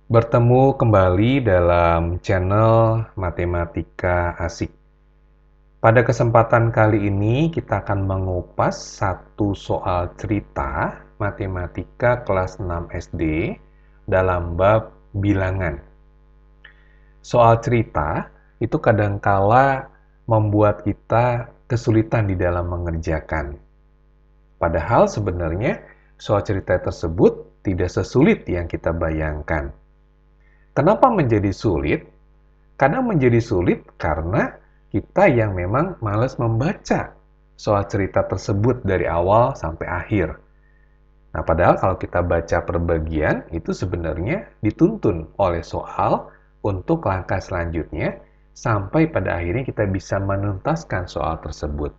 Bertemu kembali dalam channel Matematika Asik. Pada kesempatan kali ini kita akan mengupas satu soal cerita matematika kelas 6 SD dalam bab bilangan. Soal cerita itu kadangkala membuat kita kesulitan di dalam mengerjakan. Padahal sebenarnya soal cerita tersebut tidak sesulit yang kita bayangkan. Kenapa menjadi sulit? Kadang menjadi sulit karena kita yang memang malas membaca soal cerita tersebut dari awal sampai akhir. Nah, padahal kalau kita baca per bagian, itu sebenarnya dituntun oleh soal untuk langkah selanjutnya sampai pada akhirnya kita bisa menuntaskan soal tersebut.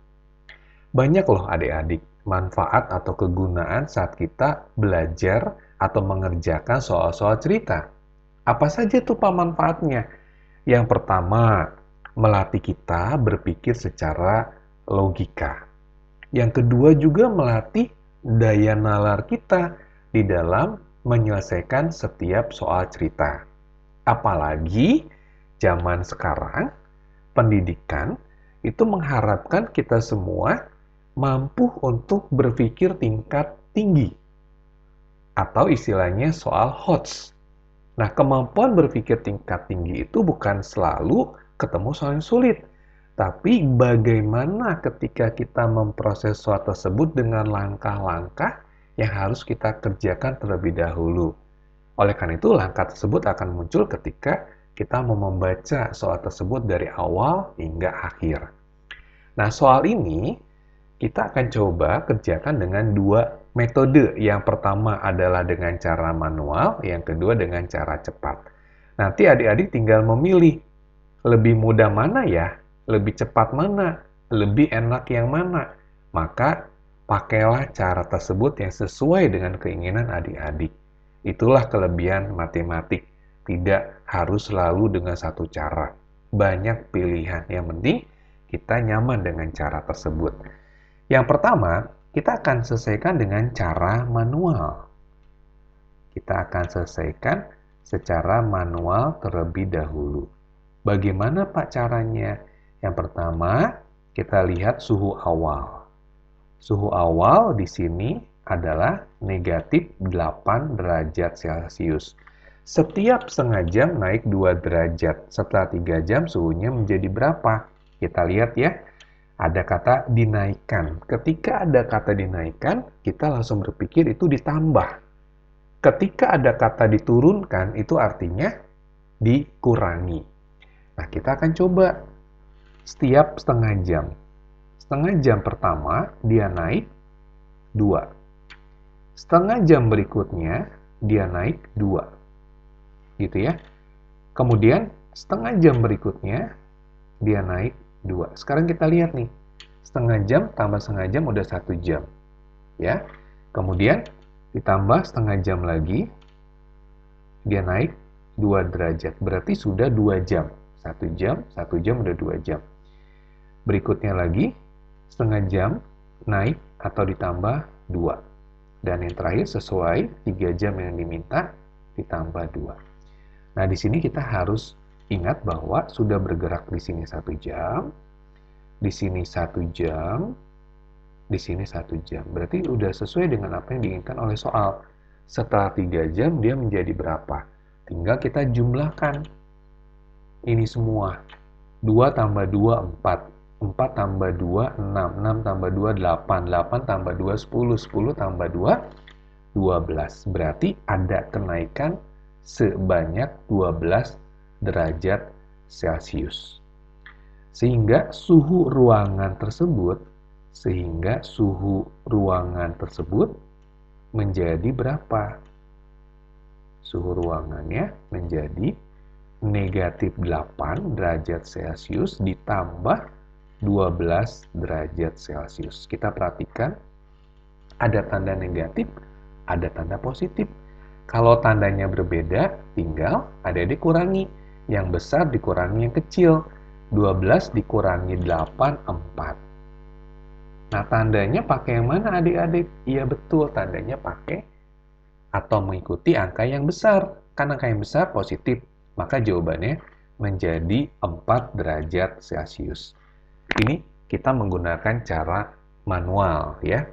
Banyak loh adik-adik manfaat atau kegunaan saat kita belajar atau mengerjakan soal-soal cerita. Apa saja tuh Pak manfaatnya? Yang pertama, melatih kita berpikir secara logika. Yang kedua juga melatih daya nalar kita di dalam menyelesaikan setiap soal cerita. Apalagi zaman sekarang, pendidikan itu mengharapkan kita semua mampu untuk berpikir tingkat tinggi. Atau istilahnya soal HOTS. Nah, kemampuan berpikir tingkat tinggi itu bukan selalu ketemu soal yang sulit, tapi bagaimana ketika kita memproses soal tersebut dengan langkah-langkah yang harus kita kerjakan terlebih dahulu. Oleh karena itu, langkah tersebut akan muncul ketika kita mau membaca soal tersebut dari awal hingga akhir. Nah, soal ini kita akan coba kerjakan dengan dua metode. Yang pertama adalah dengan cara manual, yang kedua dengan cara cepat. Nanti adik-adik tinggal memilih, lebih mudah mana ya? Lebih cepat mana? Lebih enak yang mana? Maka pakailah cara tersebut yang sesuai dengan keinginan adik-adik. Itulah kelebihan matematik. Tidak harus selalu dengan satu cara. Banyak pilihan. Yang penting kita nyaman dengan cara tersebut. Yang pertama, kita akan selesaikan dengan cara manual. Kita akan selesaikan secara manual terlebih dahulu. Bagaimana Pak caranya? Yang pertama, kita lihat suhu awal. Suhu awal di sini adalah negatif 8 derajat Celcius. Setiap setengah jam naik 2 derajat. Setelah 3 jam suhunya menjadi berapa? Kita lihat ya. Ada kata dinaikkan. Ketika ada kata dinaikkan, kita langsung berpikir itu ditambah. Ketika ada kata diturunkan, itu artinya dikurangi. Nah, kita akan coba setiap setengah jam. Setengah jam pertama, dia naik 2. Setengah jam berikutnya, dia naik 2. Gitu ya. Kemudian, setengah jam berikutnya, dia naik 2. Sekarang kita lihat nih, setengah jam tambah setengah jam udah 1 jam. Ya. Kemudian ditambah setengah jam lagi, dia naik 2 derajat. Berarti sudah 2 jam. 1 jam udah 2 jam. Berikutnya lagi, setengah jam naik atau ditambah 2. Dan yang terakhir sesuai 3 jam yang diminta ditambah 2. Nah, di sini kita harus ingat bahwa sudah bergerak di sini 1 jam, di sini 1 jam, di sini 1 jam. Berarti udah sesuai dengan apa yang diinginkan oleh soal. Setelah 3 jam, dia menjadi berapa? Tinggal kita jumlahkan. Ini semua. 2 tambah 2, 4. 4 tambah 2, 6. 6 tambah 2, 8. 8 tambah 2, 10. 10 tambah 2, 12. Berarti ada kenaikan sebanyak 12 derajat Celcius. Sehingga suhu ruangan tersebut menjadi berapa? Suhu ruangannya menjadi negatif 8 derajat Celcius ditambah 12 derajat Celcius. Kita perhatikan ada tanda negatif, ada tanda positif. Kalau tandanya berbeda, tinggal adik-adik kurangi. Yang besar dikurangi yang kecil. 12 dikurangi 8, 4. Nah, tandanya pakai yang mana adik-adik? Iya betul, tandanya pakai atau mengikuti angka yang besar. Kan angka yang besar positif, maka jawabannya menjadi 4 derajat Celcius. Ini kita menggunakan cara manual ya.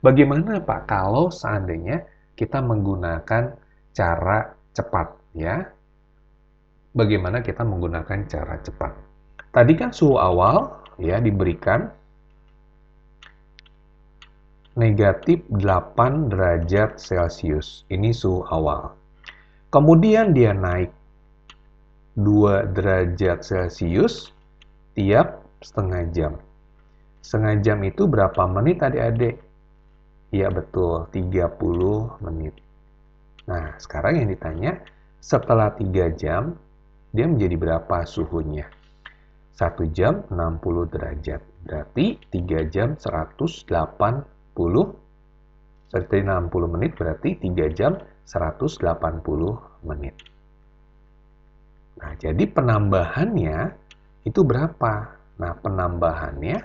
Bagaimana Pak kalau seandainya kita menggunakan cara cepat ya? Bagaimana kita menggunakan cara cepat? Tadi kan suhu awal ya diberikan negatif 8 derajat Celcius. Ini suhu awal. Kemudian dia naik 2 derajat Celcius tiap setengah jam. Setengah jam itu berapa menit adik-adik? Iya betul, 30 menit. Nah, sekarang yang ditanya, setelah 3 jam, dia menjadi berapa suhunya? 1 jam 60 derajat. Berarti 3 jam 180. Setelah 60 menit berarti 3 jam 180 menit. Nah, jadi penambahannya itu berapa? Nah, penambahannya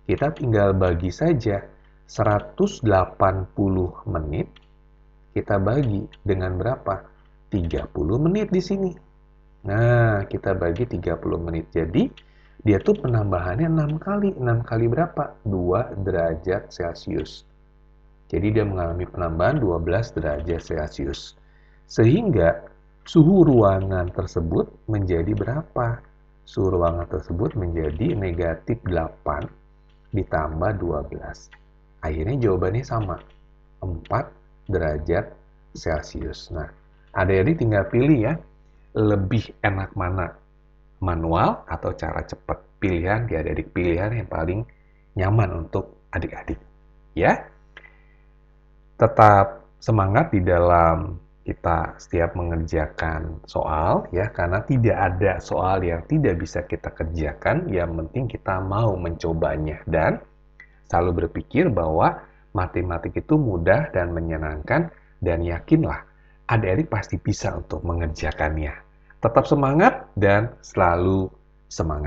kita tinggal bagi saja 180 menit kita bagi dengan berapa? 30 menit di sini. Nah, kita bagi 30 menit. Jadi, dia tuh penambahannya 6 kali. 6 kali berapa? 2 derajat Celcius. Jadi, dia mengalami penambahan 12 derajat Celcius. Sehingga, suhu ruangan tersebut menjadi berapa? Suhu ruangan tersebut menjadi negatif 8 ditambah 12. Akhirnya jawabannya sama, 4 derajat Celcius. Nah, adik-adik tinggal pilih ya, lebih enak mana? Manual atau cara cepat? Pilihan di adik-adik, pilihan yang paling nyaman untuk adik-adik. Ya, tetap semangat di dalam kita setiap mengerjakan soal ya, karena tidak ada soal yang tidak bisa kita kerjakan, yang penting kita mau mencobanya dan selalu berpikir bahwa matematik itu mudah dan menyenangkan dan yakinlah adik-adik pasti bisa untuk mengerjakannya. Tetap semangat dan selalu semangat.